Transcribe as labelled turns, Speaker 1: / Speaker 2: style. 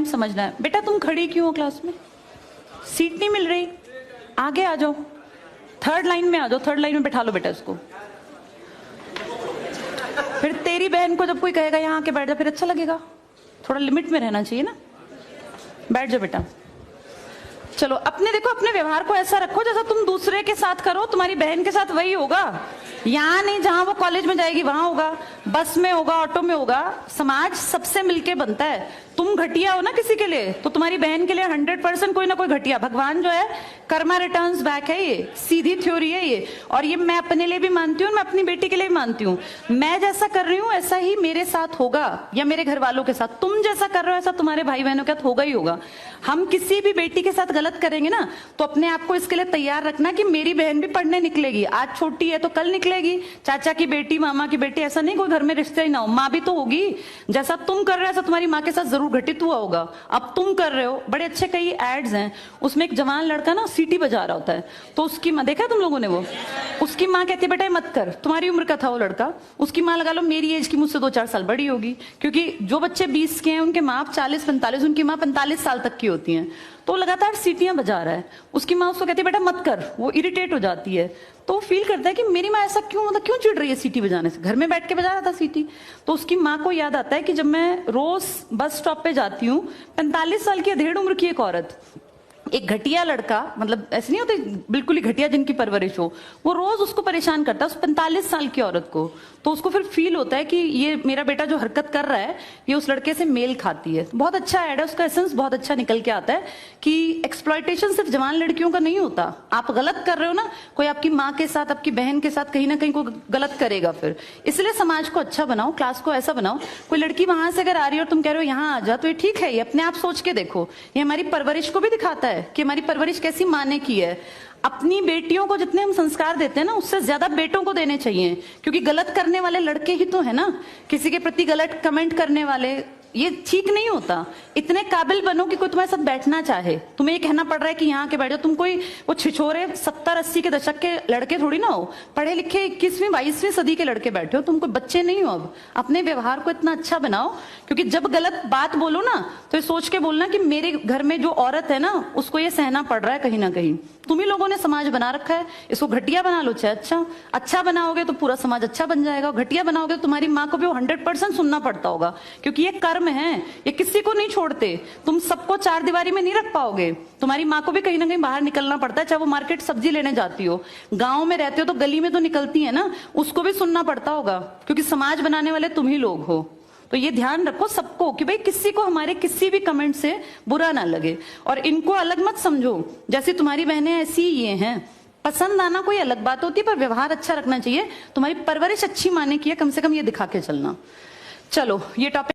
Speaker 1: Point समझना है। बेटा तुम खड़ी क्यों हो क्लास में? सीट नहीं मिल रही, आगे आ जाओ, थर्ड लाइन में आ जाओ, थर्ड लाइन में बैठा लो बेटा इसको। फिर तेरी बहन को जब कोई कहेगा यहाँ आके बैठ जा, फिर अच्छा लगेगा? थोड़ा लिमिट में रहना चाहिए ना। बैठ जाओ बेटा। चलो अपने देखो, अपने व्यवहार को ऐसा रखो जैसा तुम दूसरे के साथ करो, तुम्हारी बहन के साथ वही होगा। यहाँ नहीं, जहां वो कॉलेज में जाएगी वहां होगा, बस में होगा, ऑटो में होगा। समाज सबसे मिलके बनता है। तुम घटिया हो ना किसी के लिए, तो तुम्हारी बहन के लिए 100% कोई ना कोई घटिया। भगवान जो है कर्मा रिटर्न्स बैक है, ये सीधी थ्योरी है ये। और ये मैं अपने लिए भी मानती हूँ, मैं अपनी बेटी के लिए भी मानती हूँ। मैं जैसा कर रही हूँ ऐसा ही मेरे साथ होगा या मेरे घर वालों के साथ। तुम जैसा कर रहे हो ऐसा तुम्हारे भाई बहनों के साथ होगा ही होगा। हम किसी भी बेटी के साथ गलत करेंगे ना, तो अपने आप को इसके लिए तैयार रखना कि मेरी बहन भी पढ़ने निकलेगी। आज छोटी है तो कल निकलेगी। चाचा की बेटी, मामा की बेटी, ऐसा नहीं कोई घर में रिश्ते ही ना हो, माँ भी तो होगी। जैसा तुम कर रहे हो ऐसा तुम्हारी माँ के साथ जरूर घटित हुआ होगा। अब तुम कर रहे हो। बड़े अच्छे कई एड्स हैं, उसमें एक जवान लड़का ना सीटी बजा रहा होता है, तो उसकी माँ, देखा तुम लोगों ने वो, उसकी माँ कहती है बेटा मत कर। तुम्हारी उम्र का था वो लड़का, उसकी माँ लगा लो मेरी एज की, मुझसे 2-4 साल बड़ी होगी, क्योंकि जो बच्चे 20 के हैं उनके माँ 40-45, उनकी माँ 45 साल तक की होती हैं। तो लगातार सीटियां बजा रहा है, उसकी माँ उसको कहती है बेटा मत कर। वो इरिटेट हो जाती है, तो फील करता है कि मेरी माँ ऐसा क्यों, मतलब क्यों चिढ़ रही है सीटी बजाने से, घर में बैठ के बजा रहा था सीटी। तो उसकी माँ को याद आता है कि जब मैं रोज बस स्टॉप पे जाती हूँ, 45 साल की अधेड़ उम्र की एक औरत, एक घटिया लड़का, मतलब ऐसे नहीं होते बिल्कुल ही घटिया जिनकी परवरिश हो, वो रोज उसको परेशान करता है, उस 45 साल की औरत को। तो उसको फिर फील होता है कि ये मेरा बेटा जो हरकत कर रहा है ये उस लड़के से मेल खाती है। बहुत अच्छा ऐड है, उसका एसेंस बहुत अच्छा निकल के आता है कि एक्सप्लॉयटेशन सिर्फ जवान लड़कियों का नहीं होता। आप गलत कर रहे हो ना, कोई आपकी माँ के साथ, आपकी बहन के साथ कहीं ना कहीं कोई गलत करेगा फिर। इसलिए समाज को अच्छा बनाओ, क्लास को ऐसा बनाओ, कोई लड़की वहां से अगर आ रही है और तुम कह रहे हो यहाँ आ जा, तो ये ठीक है। ये अपने आप सोच के देखो, ये हमारी परवरिश को भी दिखाता है कि हमारी परवरिश कैसी माँ ने की है। अपनी बेटियों को जितने हम संस्कार देते हैं ना, उससे ज्यादा बेटों को देने चाहिए, क्योंकि गलत करने वाले लड़के ही तो है ना, किसी के प्रति गलत कमेंट करने वाले। ये ठीक नहीं होता। इतने काबिल बनो कि कोई तुम्हारे साथ बैठना चाहे। तुम्हें ये कहना पड़ रहा है कि यहाँ के बैठ जाओ, तुम कोई वो छिछोरे 70-80 के दशक के लड़के थोड़ी ना हो, पढ़े लिखे 21वीं-22वीं सदी के लड़के बैठे हो, तुम कोई बच्चे नहीं हो। अब अपने व्यवहार को इतना अच्छा बनाओ, क्योंकि जब गलत बात बोलो ना तो ये सोच के बोलना कि मेरे घर में जो औरत है ना उसको ये सहना पड़ रहा है कहीं ना कहीं। तुम ही लोगों ने समाज बना रखा है, इसको घटिया बना लो चाहे अच्छा बनाओगे तो पूरा समाज अच्छा बन जाएगा। घटिया बनाओगे तो तुम्हारी माँ को भी 100% सुनना पड़ता होगा, क्योंकि ये कर्म है, ये किसी को नहीं छोड़ते। तुम सबको 4 दीवारी में नहीं रख पाओगे, तुम्हारी माँ को भी कहीं ना कहीं बाहर निकलना पड़ता है, चाहे वो मार्केट सब्जी लेने जाती हो, गाँव में रहते हो तो गली में तो निकलती है ना, उसको भी सुनना पड़ता होगा, क्योंकि समाज बनाने वाले तुम ही लोग हो। तो ये ध्यान रखो सबको कि भाई किसी को हमारे किसी भी कमेंट से बुरा ना लगे, और इनको अलग मत समझो। जैसे तुम्हारी बहनें ऐसी ये हैं, पसंद आना कोई अलग बात होती है, पर व्यवहार अच्छा रखना चाहिए। तुम्हारी परवरिश अच्छी माने की है, कम से कम ये दिखा के चलना। चलो ये टॉपिक